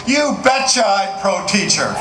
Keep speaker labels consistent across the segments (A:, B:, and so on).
A: You betcha I'd pro-teacher.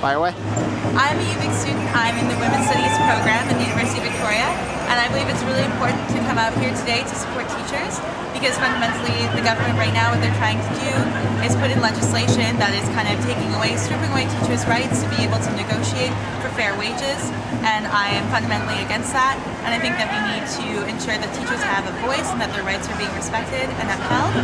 B: Fire away.
C: I'm a UVic student. I'm in the Women's Studies program at the University of Victoria, and I believe it's really important to come out here today to support teachers, because fundamentally the government right now, what they're trying to do is put in legislation that is kind of stripping away teachers' rights to be able to negotiate for fair wages, and I am fundamentally against that, and I think that we need to ensure that teachers have a voice and that their rights are being respected and upheld.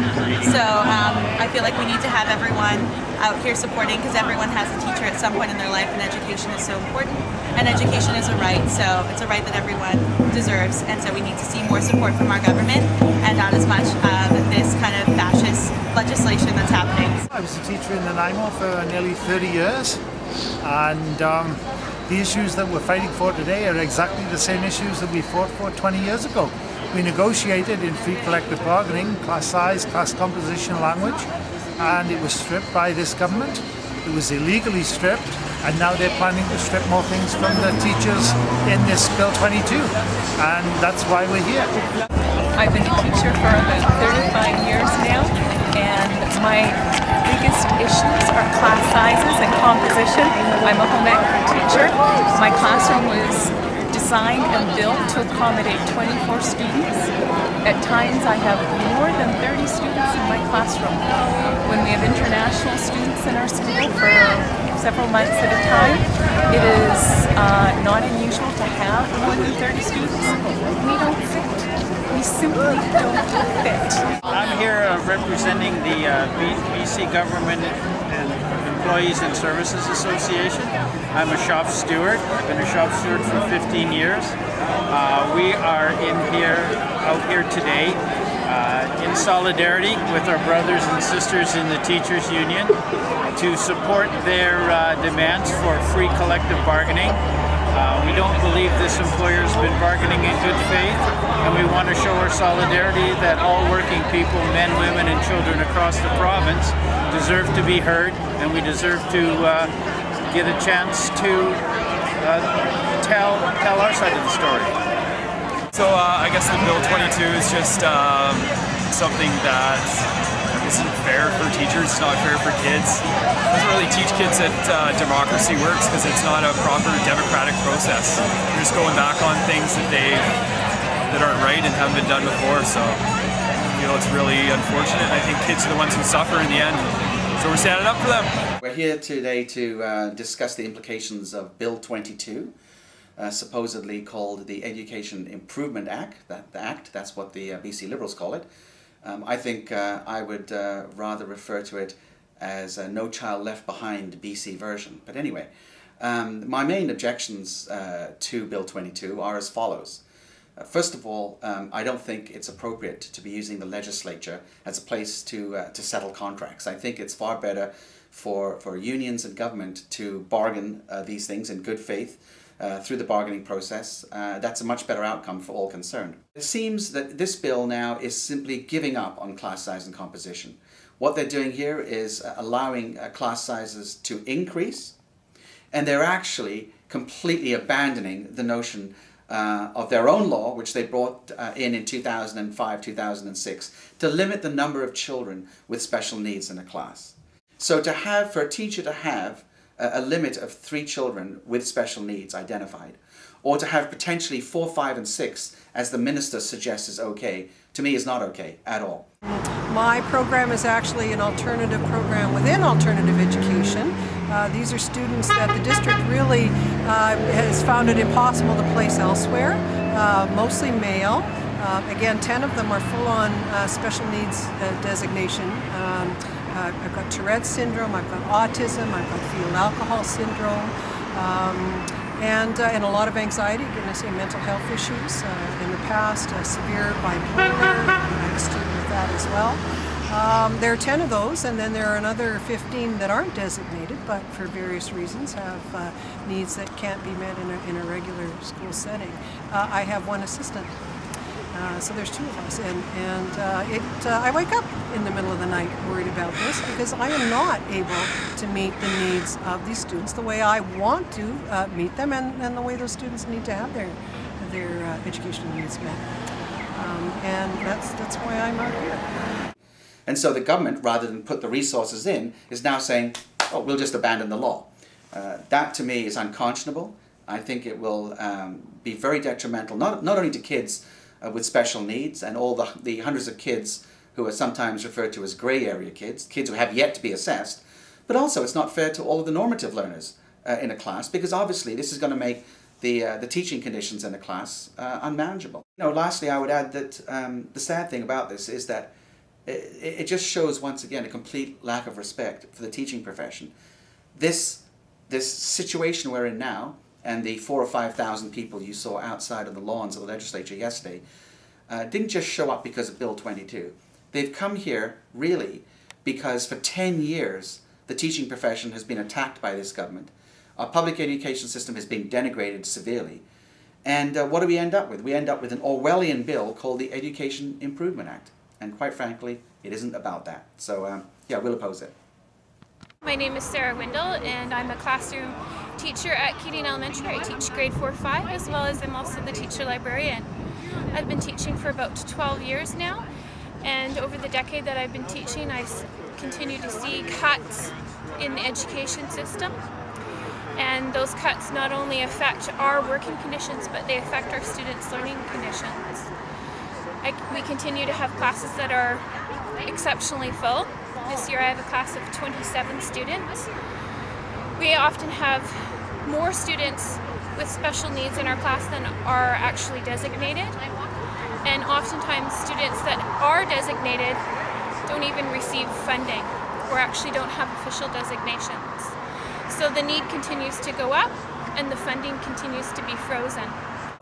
C: So I feel like we need to have everyone out here supporting, because everyone has a teacher at some point in their life, and education is so important, and education is a right, so it's a right that everyone deserves, and so we need to see more support from our government and not as much of this kind of fascist legislation that's happening.
D: I was a teacher in Nanaimo for nearly 30 years, and the issues that we're fighting for today are exactly the same issues that we fought for 20 years ago. We negotiated in free collective bargaining, class size, class composition, language, and it was stripped by this government. It was illegally stripped, and now they're planning to strip more things from the teachers in this Bill 22, and that's why we're here.
E: I've been a teacher for about 35 years now, and my biggest issues are class sizes and composition. I'm a home ec teacher. My classroom was designed and built to accommodate 24 students. At times I have more than 30 students in my classroom. When we have international students in our school for several months at a time, it is not unusual to have more than 30 students. We don't fit. We simply don't fit.
F: I'm here representing the BC Government and Employees and Services Association. I'm a shop steward. I've been a shop steward for 15 years. We are out here today in solidarity with our brothers and sisters in the Teachers Union to support their demands for free collective bargaining. We don't believe this employer has been bargaining in good faith, and we want to show our solidarity that all working people, men, women, and children across the province deserve to be heard, and we deserve to get a chance to tell our side of the story.
G: So I guess the Bill 22 is just something that isn't fair for teachers, it's not fair for kids. It doesn't really teach kids that democracy works, because it's not a proper democratic process. You're just going back on things that aren't right and haven't been done before, so I feel it's really unfortunate. I think kids are the ones who suffer in the end, so we're standing up for them.
H: We're here today to discuss the implications of Bill 22, supposedly called the Education Improvement Act. That's what the BC Liberals call it. I think I would rather refer to it as a No Child Left Behind BC version. But anyway, my main objections to Bill 22 are as follows. First of all, I don't think it's appropriate to be using the legislature as a place to settle contracts. I think it's far better for unions and government to bargain these things in good faith through the bargaining process. That's a much better outcome for all concerned. It seems that this bill now is simply giving up on class size and composition. What they're doing here is allowing class sizes to increase, and they're actually completely abandoning the notion of their own law, which they brought in 2005, 2006, to limit the number of children with special needs in a class. So for a teacher to have a limit of 3 children with special needs identified, or to have potentially 4, 5, and 6, as the minister suggests is okay, to me is not okay at all.
I: My program is actually an alternative program within alternative education. These are students that the district really has found it impossible to place elsewhere, mostly male. Again, 10 of them are full-on special needs designation. I've got Tourette's syndrome, I've got autism, I've got fetal alcohol syndrome, and a lot of anxiety, I say mental health issues. In the past, severe bipolar, I have a student with that as well. There are 10 of those, and then there are another 15 that aren't designated, but for various reasons have needs that can't be met in a regular school setting. I have one assistant. So there's two of us, and I wake up in the middle of the night worried about this because I am not able to meet the needs of these students the way I want to meet them, and the way those students need to have their educational needs met. And that's why I'm out here.
H: And so the government, rather than put the resources in, is now saying, oh, we'll just abandon the law. That to me is unconscionable. I think it will be very detrimental, not only to kids with special needs and all the hundreds of kids who are sometimes referred to as grey area kids who have yet to be assessed, but also it's not fair to all of the normative learners in a class, because obviously this is going to make the teaching conditions in the class unmanageable. Lastly, I would add that the sad thing about this is that it just shows once again a complete lack of respect for the teaching profession. This situation we're in now, and the 4,000 or 5,000 people you saw outside of the lawns of the legislature yesterday, didn't just show up because of Bill 22. They've come here really because for 10 years the teaching profession has been attacked by this government. Our public education system has been denigrated severely. And what do we end up with? We end up with an Orwellian bill called the Education Improvement Act. And quite frankly, it isn't about that. So yeah, we'll oppose it.
J: My name is Sarah Windle, and I'm a classroom teacher at Keating Elementary. I teach grade 4-5, as well as I'm also the teacher librarian. I've been teaching for about 12 years now, and over the decade that I've been teaching, I continue to see cuts in the education system. And those cuts not only affect our working conditions, but they affect our students' learning conditions. We continue to have classes that are exceptionally full. This year I have a class of 27 students. We often have more students with special needs in our class than are actually designated. And oftentimes students that are designated don't even receive funding or actually don't have official designations. So the need continues to go up and the funding continues to be frozen.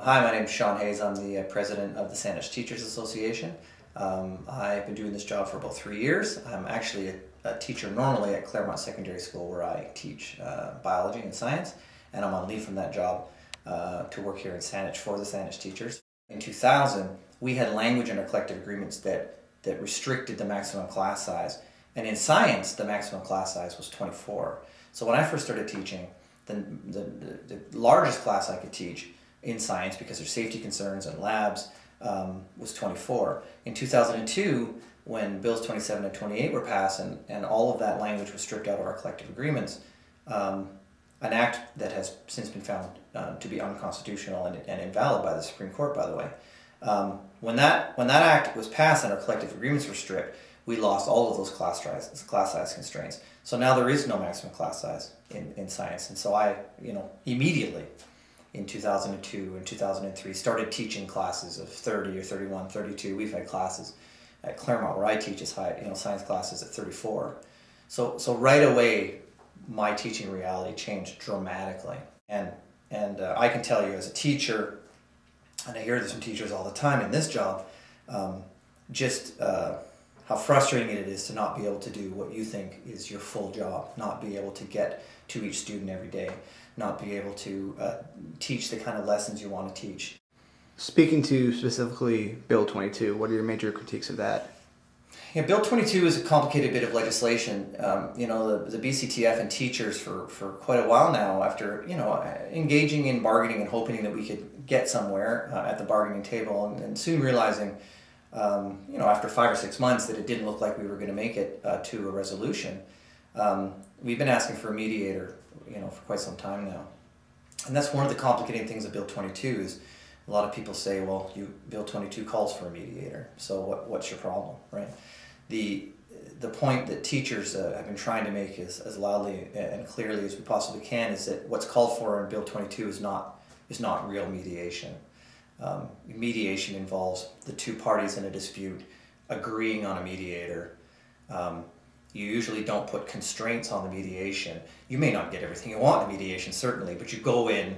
K: Hi, my name is Sean Hayes. I'm the president of the Saanich Teachers Association. I've been doing this job for about 3 years. I'm actually a teacher normally at Claremont Secondary School, where I teach biology and science, and I'm on leave from that job to work here in Saanich for the Saanich teachers. In 2000, we had language in our collective agreements that restricted the maximum class size, and in science, the maximum class size was 24. So when I first started teaching, the largest class I could teach in science, because there's safety concerns and labs, was 24. In 2002, when Bills 27 and 28 were passed and all of that language was stripped out of our collective agreements, an act that has since been found to be unconstitutional and invalid by the Supreme Court, by the way. When that act was passed and our collective agreements were stripped, we lost all of those class size constraints. So now there is no maximum class size in science. And so I, immediately in 2002 and 2003 started teaching classes of 30 or 31, 32. We've had classes at Claremont where I teach as high, science classes at 34. So right away, my teaching reality changed dramatically. And I can tell you as a teacher, and I hear this from teachers all the time in this job, how frustrating it is to not be able to do what you think is your full job, not be able to get to each student every day, not be able to teach the kind of lessons you want to teach.
B: Speaking to specifically Bill 22, what are your major critiques of that?
K: Yeah, Bill 22 is a complicated bit of legislation. The BCTF and teachers for quite a while now, after engaging in bargaining and hoping that we could get somewhere at the bargaining table, and soon realizing, after 5 or 6 months that it didn't look like we were going to make it to a resolution. We've been asking for a mediator, for quite some time now. And that's one of the complicating things of Bill 22 is a lot of people say, well, Bill 22 calls for a mediator, so what's your problem, right? The point that teachers have been trying to make as loudly and clearly as we possibly can is that what's called for in Bill 22 is not real mediation. Mediation involves the two parties in a dispute agreeing on a mediator. You usually don't put constraints on the mediation. You may not get everything you want in mediation, certainly, but you go in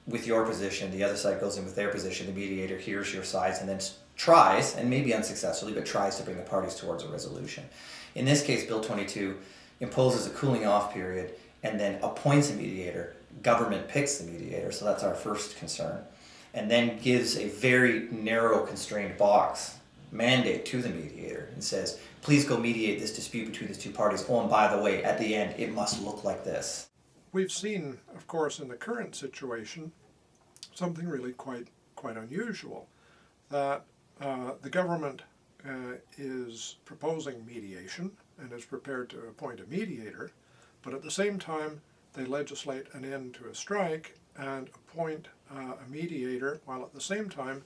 K: with your position, the other side goes in with their position, the mediator hears your sides and then tries, and maybe unsuccessfully, but tries to bring the parties towards a resolution. In this case, Bill 22 imposes a cooling off period and then appoints a mediator. Government picks the mediator, so that's our first concern. and then gives a very narrow constrained box mandate to the mediator and says, please go mediate this dispute between these two parties. Oh, and by the way, at the end, it must look like this.
L: We've seen, of course, in the current situation, something really quite unusual, that the government is proposing mediation and is prepared to appoint a mediator, but at the same time they legislate an end to a strike and appoint a mediator, while at the same time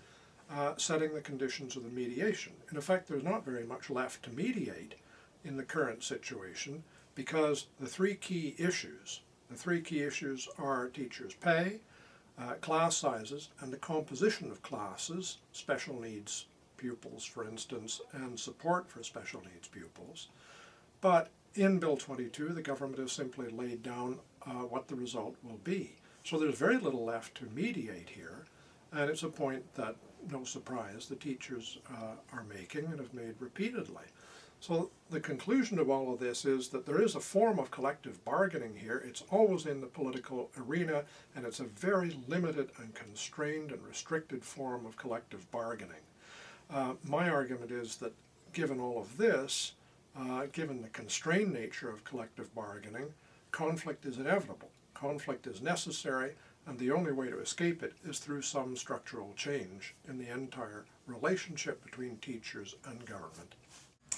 L: setting the conditions of the mediation. In effect, there's not very much left to mediate in the current situation, because the three key issues are teachers' pay, class sizes, and the composition of classes, special needs pupils, for instance, and support for special needs pupils. But in Bill 22, the government has simply laid down what the result will be. So there's very little left to mediate here, and it's a point that, no surprise, the teachers are making and have made repeatedly. So the conclusion of all of this is that there is a form of collective bargaining here. It's always in the political arena, and it's a very limited and constrained and restricted form of collective bargaining. My argument is that given all of this, given the constrained nature of collective bargaining, conflict is inevitable. Conflict is necessary, and the only way to escape it is through some structural change in the entire relationship between teachers and government.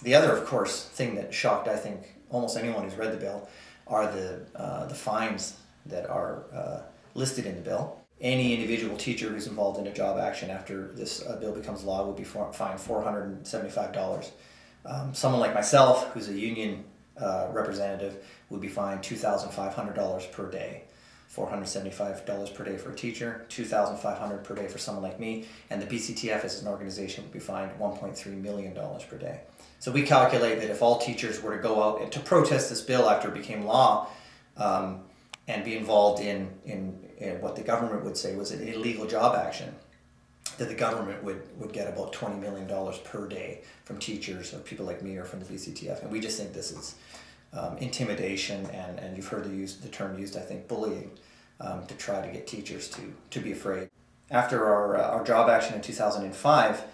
K: The other, of course, thing that shocked, I think, almost anyone who's read the bill are the fines that are listed in the bill. Any individual teacher who's involved in a job action after this bill becomes law will be fined $475. Someone like myself, who's a union representative, would be fined $2,500 per day. $475 per day for a teacher, $2,500 per day for someone like me, and the BCTF as an organization would be fined $1.3 million per day. So we calculate that if all teachers were to go out and to protest this bill after it became law, and be involved in what the government would say was an illegal job action, that the government would get about $20 million per day from teachers or people like me or from the BCTF. And we just think this is intimidation, and you've heard the term used, I think, bullying, to try to get teachers to be afraid. After our job action in 2005,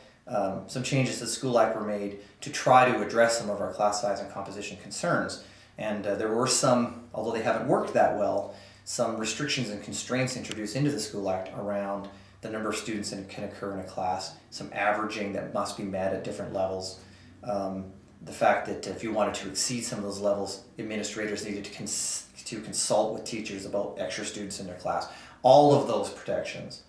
K: some changes to the School Act were made to try to address some of our class size and composition concerns. And there were some, although they haven't worked that well, some restrictions and constraints introduced into the School Act around the number of students that can occur in a class, some averaging that must be met at different levels, the fact that if you wanted to exceed some of those levels, administrators needed to consult with teachers about extra students in their class. All of those protections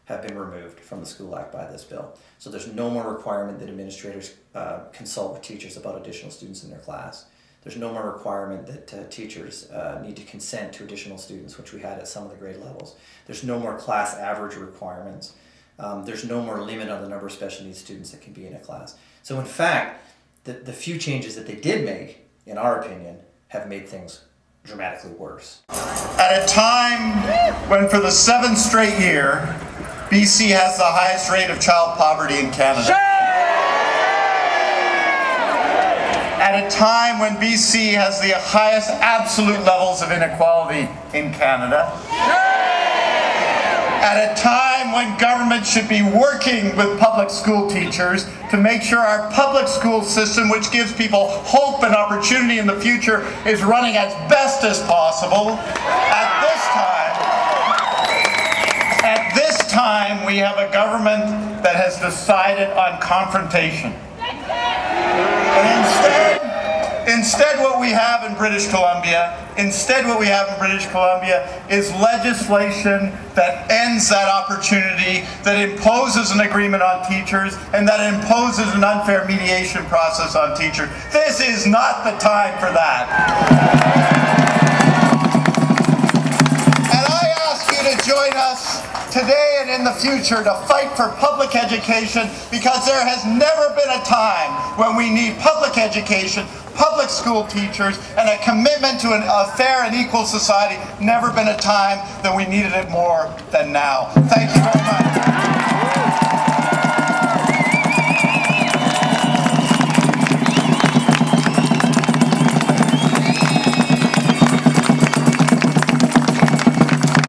K: have been removed from the School Act by this bill. So there's no more requirement that administrators consult with teachers about additional students in their class. There's no more requirement that teachers need to consent to additional students, which we had at some of the grade levels. There's no more class average requirements. There's no more limit on the number of special needs students that can be in a class. So in fact, the few changes that they did make, in our opinion, have made things dramatically worse.
A: At a time when for the 7th straight year, BC has the highest rate of child poverty in Canada. At a time when BC has the highest absolute levels of inequality in Canada. At a time when government should be working with public school teachers to make sure our public school system, which gives people hope and opportunity in the future, is running as best as possible. At this time, we have a government that has decided on confrontation. And instead what we have in British Columbia is legislation that ends that opportunity, that imposes an agreement on teachers, and that imposes an unfair mediation process on teachers. This is not the time for that. And I ask you to join us today and in the future to fight for public education, because there has never been a time when we need public education, public school teachers, and a commitment to a fair and equal society. Never been a time that we needed it more than now. Thank you very much.